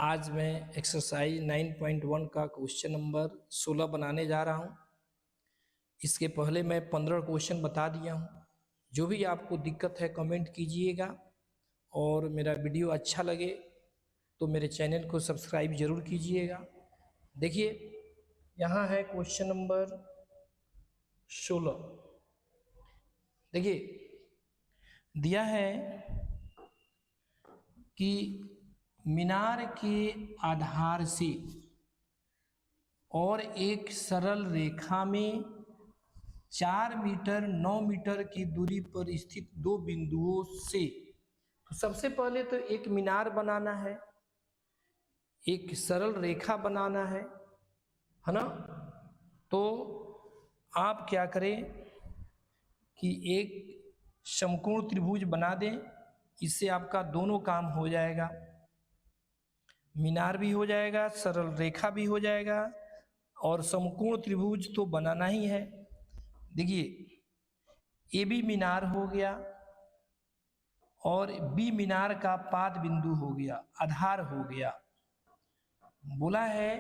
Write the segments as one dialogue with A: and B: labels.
A: आज मैं एक्सरसाइज 9.1 का क्वेश्चन नंबर 16 बनाने जा रहा हूँ। इसके पहले मैं 15 क्वेश्चन बता दिया हूँ। जो भी आपको दिक्कत है कमेंट कीजिएगा, और मेरा वीडियो अच्छा लगे तो मेरे चैनल को सब्सक्राइब ज़रूर कीजिएगा। देखिए, यहाँ है क्वेश्चन नंबर 16। देखिए, दिया है कि मीनार के आधार से और एक सरल रेखा में 4 मीटर 9 मीटर की दूरी पर स्थित दो बिंदुओं से, तो सबसे पहले तो एक मीनार बनाना है, एक सरल रेखा बनाना है ना। तो आप क्या करें कि एक समकोण त्रिभुज बना दें, इससे आपका दोनों काम हो जाएगा, मीनार भी हो जाएगा, सरल रेखा भी हो जाएगा, और समकोण त्रिभुज तो बनाना ही है। देखिए, ए बी मीनार हो गया और बी मीनार का पाद बिंदु हो गया, आधार हो गया। बोला है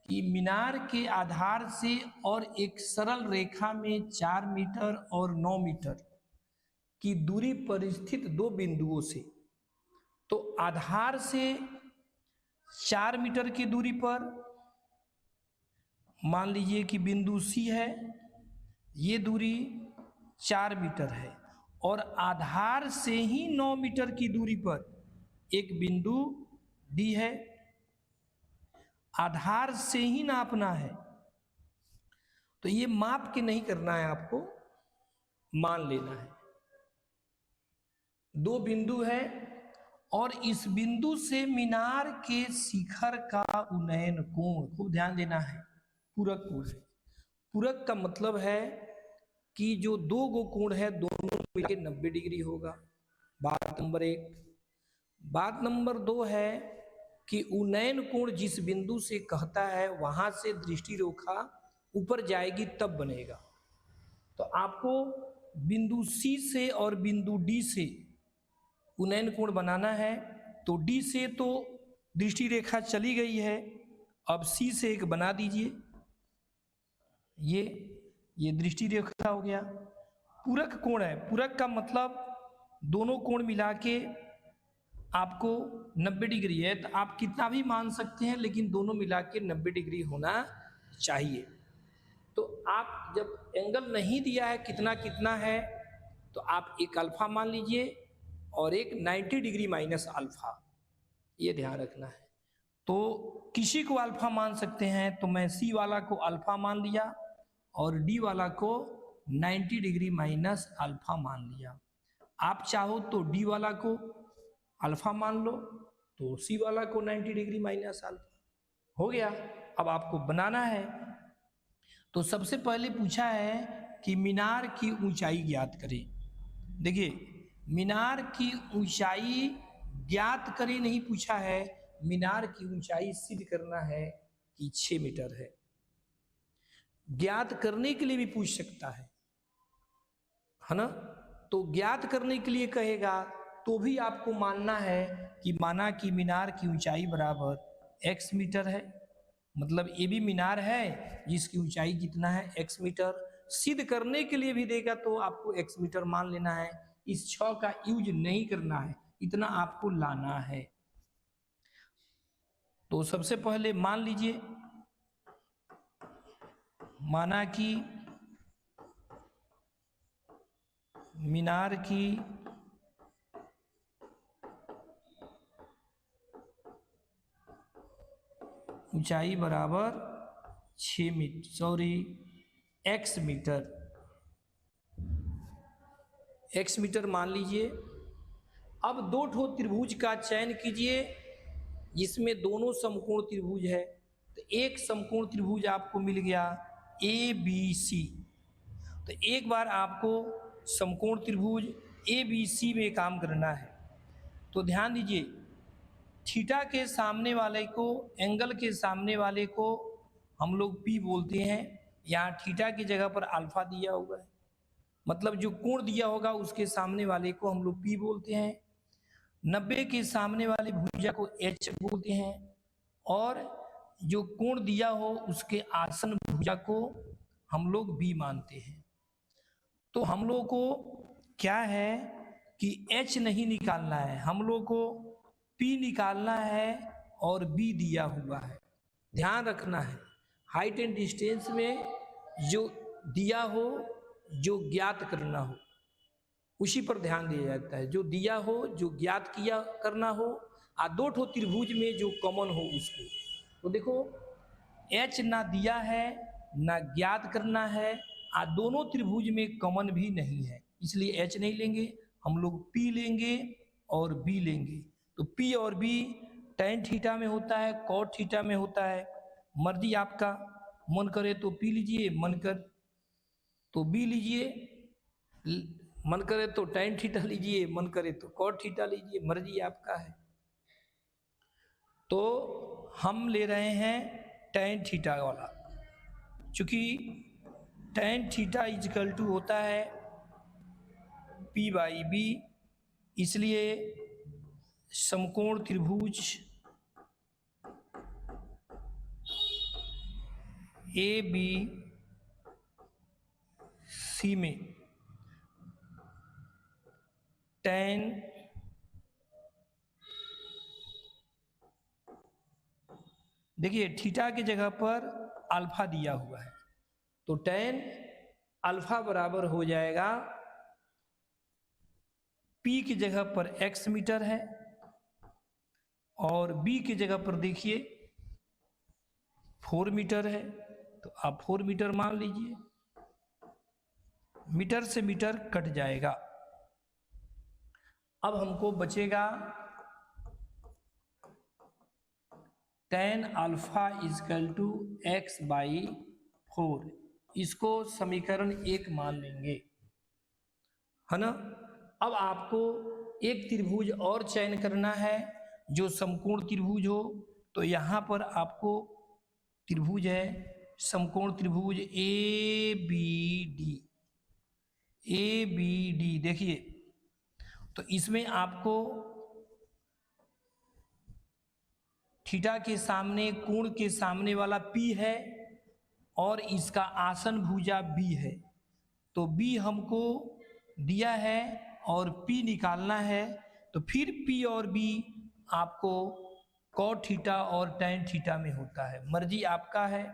A: कि मीनार के आधार से और एक सरल रेखा में 4 मीटर और 9 मीटर की दूरी पर स्थित दो बिंदुओं से, तो आधार से 4 मीटर की दूरी पर मान लीजिए कि बिंदु सी है, ये दूरी 4 मीटर है, और आधार से ही 9 मीटर की दूरी पर एक बिंदु डी है। आधार से ही नापना है, तो ये माप के नहीं करना है, आपको मान लेना है। दो बिंदु है और इस बिंदु से मीनार के शिखर का उन्नयन कोण, खूब ध्यान देना है, पूरक कोण है। पूरक का मतलब है कि जो दो गो कोण है दोनों मिलकर 90 डिग्री होगा, बात नंबर 1। बात नंबर 2 है कि उन्नयन कोण जिस बिंदु से कहता है वहां से दृष्टि रेखा ऊपर जाएगी तब बनेगा। तो आपको बिंदु सी से और बिंदु डी से उन्नयन कोण बनाना है। तो डी से तो दृष्टि रेखा चली गई है, अब सी से एक बना दीजिए, ये दृष्टि रेखा हो गया। पूरक कोण है, पूरक का मतलब दोनों कोण मिला के आपको 90 डिग्री है, तो आप कितना भी मान सकते हैं, लेकिन दोनों मिला के 90 डिग्री होना चाहिए। तो आप जब एंगल नहीं दिया है कितना कितना है, तो आप एक अल्फा मान लीजिए और एक 90 डिग्री माइनस अल्फा, ये ध्यान रखना है। तो किसी को अल्फा मान सकते हैं, तो मैं सी वाला को अल्फा मान लिया और डी वाला को 90 डिग्री माइनस अल्फा मान लिया। आप चाहो तो डी वाला को अल्फा मान लो, तो सी वाला को 90 डिग्री माइनस अल्फा हो गया। अब आपको बनाना है, तो सबसे पहले पूछा है कि मीनार की ऊंचाई ज्ञात करें। देखिए, मीनार की ऊंचाई ज्ञात करें नहीं पूछा है, मीनार की ऊंचाई सिद्ध करना है कि 6 मीटर है। ज्ञात करने के लिए भी पूछ सकता है ना। तो ज्ञात करने के लिए कहेगा तो भी आपको मानना है कि माना कि मीनार की ऊंचाई बराबर x मीटर है, मतलब ये भी मीनार है जिसकी ऊंचाई कितना है x मीटर। सिद्ध करने के लिए भी देगा तो आपको x मीटर मान लेना है, इस 6 का यूज नहीं करना है, इतना आपको लाना है। तो सबसे पहले मान लीजिए, माना कि मीनार की ऊंचाई बराबर 6 metre, x metre, x metre मान लीजिए। अब दो ठो त्रिभुज का चयन कीजिए जिसमें दोनों समकोण त्रिभुज है। तो एक समकोण त्रिभुज आपको मिल गया ABC। तो एक बार आपको समकोण त्रिभुज ABC में काम करना है। तो ध्यान दीजिए, थीटा के सामने वाले को, एंगल के सामने वाले को हम लोग P बोलते हैं। यहाँ थीटा की जगह पर अल्फा दिया हुआ है, मतलब जो कोण दिया होगा उसके सामने वाले को हम लोग P बोलते हैं। 90 के सामने वाले भुजा को H बोलते हैं, और जो कोण दिया हो उसके आसन भुजा को हम लोग बी मानते हैं। तो हम लोग को क्या है कि एच नहीं निकालना है, हम लोग को पी निकालना है और बी दिया हुआ है। ध्यान रखना है हाइट एंड डिस्टेंस में जो दिया हो, जो ज्ञात करना हो, उसी पर ध्यान दिया जाता है। जो दिया हो, जो ज्ञात किया करना हो, आ दो ठो त्रिभुज में जो कॉमन हो उसको। तो देखो एच ना दिया है ना ज्ञात करना है, आ दोनों त्रिभुज में कॉमन भी नहीं है, इसलिए एच नहीं लेंगे, हम लोग पी लेंगे और बी लेंगे। तो पी और बी tan थीटा में होता है, cot थीटा में होता है। मर्जी आपका, मन करे तो पी लीजिए, मन कर तो बी लीजिए, मन करे तो tan थीटा लीजिए, मन करे तो cot थीटा लीजिए, मर्जी आपका है। तो हम ले रहे हैं tan थीटा वाला, चूंकि tan थीटा इजकल टू होता है P बाई बी, इसलिए समकोण त्रिभुज ए बी सी में tan देखिए थीटा की जगह पर अल्फा दिया हुआ है, तो tan अल्फा बराबर हो जाएगा P की जगह पर x मीटर है और B की जगह पर देखिए 4 मीटर है, तो आप 4 मीटर मान लीजिए, मीटर से मीटर कट जाएगा। अब हमको बचेगा tan alpha equal two x by 4, इसको समीकरण 1 मान लेंगे, है ना। अब आपको एक त्रिभुज और चयन करना है जो समकोण त्रिभुज हो, तो यहाँ पर आपको त्रिभुज है समकोण त्रिभुज ए बी डी, देखिए तो इसमें आपको थीटा के सामने, कोण के सामने वाला P है और इसका आसन भुजा B है, तो B हमको दिया है और P निकालना है, तो फिर P और B आपको cot थीटा और tan थीटा में होता है, मर्जी आपका है।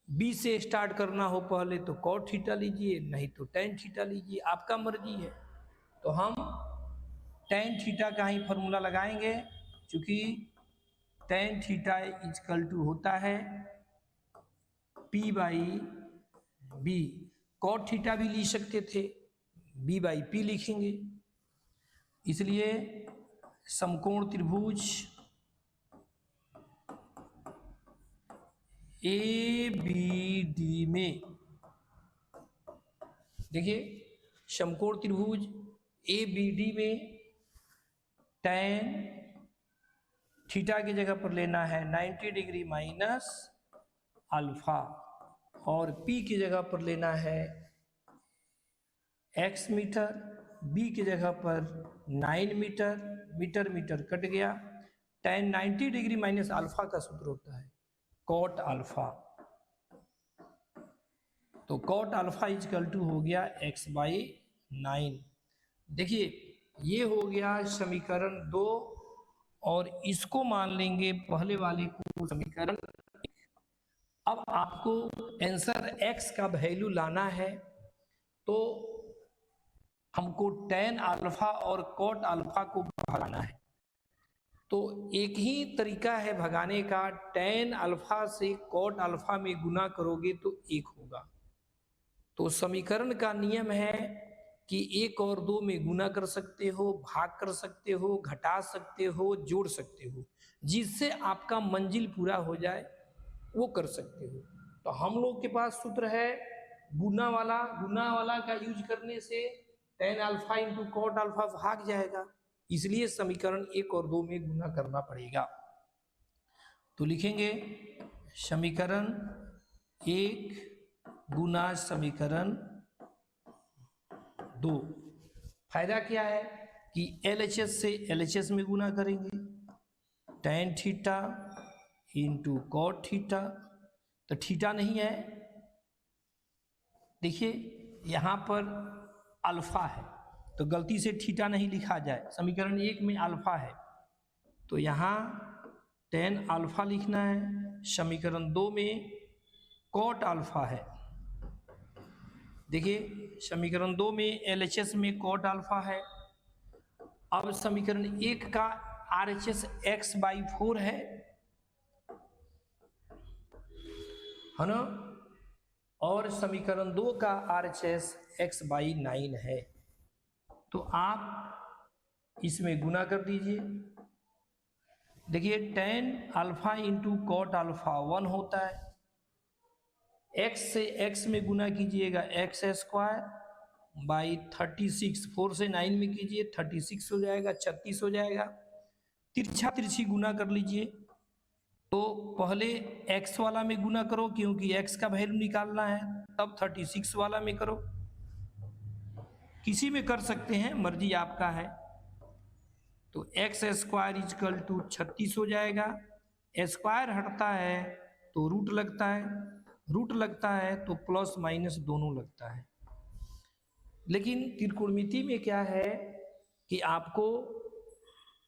A: B से स्टार्ट करना हो पहले तो cot थीटा लीजिए, नहीं तो tan थीटा लीजिए, आपका मर्जी है। तो हम tan थीटा का ही फॉर्मूला लगाएंगे, क्योंकि tan थीटा इजकल टू होता है P by B. cot theta भी लिख सकते थे, B बाई P लिखेंगे। इसलिए समकोण त्रिभुज ए बी डी में, देखिए समकोण त्रिभुज ए बी डी में tan थीटा की जगह पर लेना है 90 डिग्री माइनस अल्फा और P की जगह पर लेना है x मीटर, B की जगह पर 9 मीटर, मीटर मीटर कट गया। tan 90 डिग्री माइनस अल्फा का सूत्र होता है cot अल्फा, तो cot अल्फा इजकल टू हो गया x बाई 9। देखिए ये हो गया समीकरण 2 और इसको मान लेंगे पहले वाले को समीकरण। अब आपको आंसर x का वैल्यू लाना है, तो हमको tan अल्फा और cot अल्फा को भगाना है। तो एक ही तरीका है भगाने का, tan अल्फा से cot अल्फा में गुना करोगे तो 1 होगा। तो समीकरण का नियम है कि 1 और 2 में गुना कर सकते हो, भाग कर सकते हो, घटा सकते हो, जोड़ सकते हो, जिससे आपका मंजिल पूरा हो जाए वो कर सकते हो। तो हम लोग के पास सूत्र है गुना वाला का यूज करने से tan alpha into cot alpha भाग जाएगा, इसलिए समीकरण 1 और 2 में गुना करना पड़ेगा। तो लिखेंगे समीकरण 1 गुना समीकरण 2। फायदा क्या है कि LHS से LHS में गुना करेंगे, tan theta into cot theta, तो थीटा नहीं है, देखिए यहाँ पर अल्फा है तो गलती से थीटा नहीं लिखा जाए, समीकरण 1 में अल्फा है तो यहाँ tan अल्फा लिखना है, समीकरण 2 में कॉट अल्फा है। देखिए समीकरण 2 में LHS में कॉट अल्फा है। अब समीकरण 1 का RHS x/4 है ना, और समीकरण 2 का RHS x/9 है। तो आप इसमें गुना कर दीजिए। देखिए tan alpha into cot alpha 1 होता है, x से x में गुना कीजिएगा x² बाई 36, 4 से 9 में कीजिए 36 हो जाएगा, 36 हो जाएगा। तिरछा तिरछी गुना कर लीजिए, तो पहले x वाला में गुना करो क्योंकि x का वैल्यू निकालना है, तब 36 वाला में करो, किसी में कर सकते हैं, मर्जी आपका है। तो x² इजकल टू 36 हो जाएगा, स्क्वायर हटता है तो रूट लगता है, रूट लगता है तो प्लस माइनस दोनों लगता है। लेकिन त्रिकोणमिति में क्या है कि आपको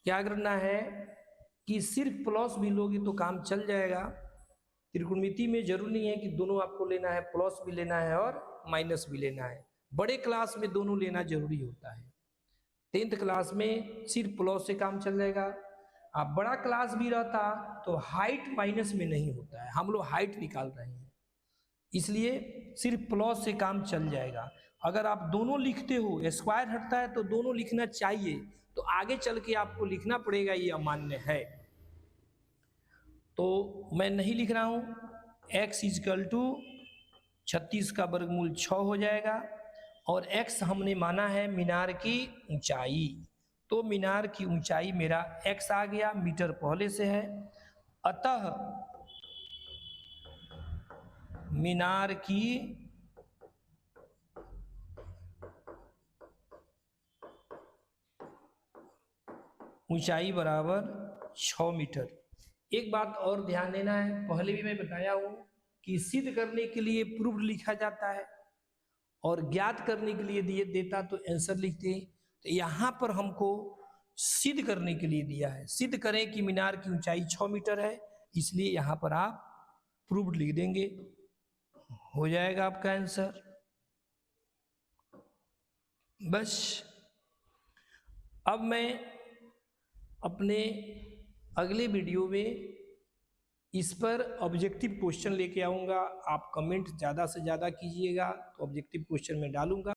A: क्या करना है कि सिर्फ प्लस भी लोगे तो काम चल जाएगा। त्रिकोणमिति में जरूरी नहीं है कि दोनों आपको लेना है, प्लस भी लेना है और माइनस भी लेना है। बड़े क्लास में दोनों लेना जरूरी होता है, 10th क्लास में सिर्फ प्लस से काम चल जाएगा। आप बड़ा क्लास भी रहता तो हाइट माइनस में नहीं होता है, हम लोग हाइट निकाल रहे हैं, इसलिए सिर्फ प्लस से काम चल जाएगा। अगर आप दोनों लिखते हो, स्क्वायर हटता है तो दोनों लिखना चाहिए, तो आगे चल के आपको लिखना पड़ेगा, ये अमान्य है। तो मैं नहीं लिख रहा हूँ, x इजकल टू 36 का वर्गमूल 6 हो जाएगा, और x हमने माना है मीनार की ऊंचाई, तो मीनार की ऊंचाई मेरा x आ गया, मीटर पहले से है, अतः मीनार की ऊंचाई बराबर 6 मीटर। एक बात और ध्यान देना है, पहले भी मैं बताया हूं कि सिद्ध करने के लिए प्रूफ लिखा जाता है और ज्ञात करने के लिए दिए देता तो आंसर लिखते हैं। तो यहाँ पर हमको सिद्ध करने के लिए दिया है, सिद्ध करें कि मीनार की ऊंचाई 6 मीटर है, इसलिए यहाँ पर आप प्रूफ लिख देंगे, हो जाएगा आपका आंसर। बस अब मैं अपने अगले वीडियो में इस पर ऑब्जेक्टिव क्वेश्चन लेके आऊँगा। आप कमेंट ज़्यादा से ज़्यादा कीजिएगा तो ऑब्जेक्टिव क्वेश्चन में डालूंगा।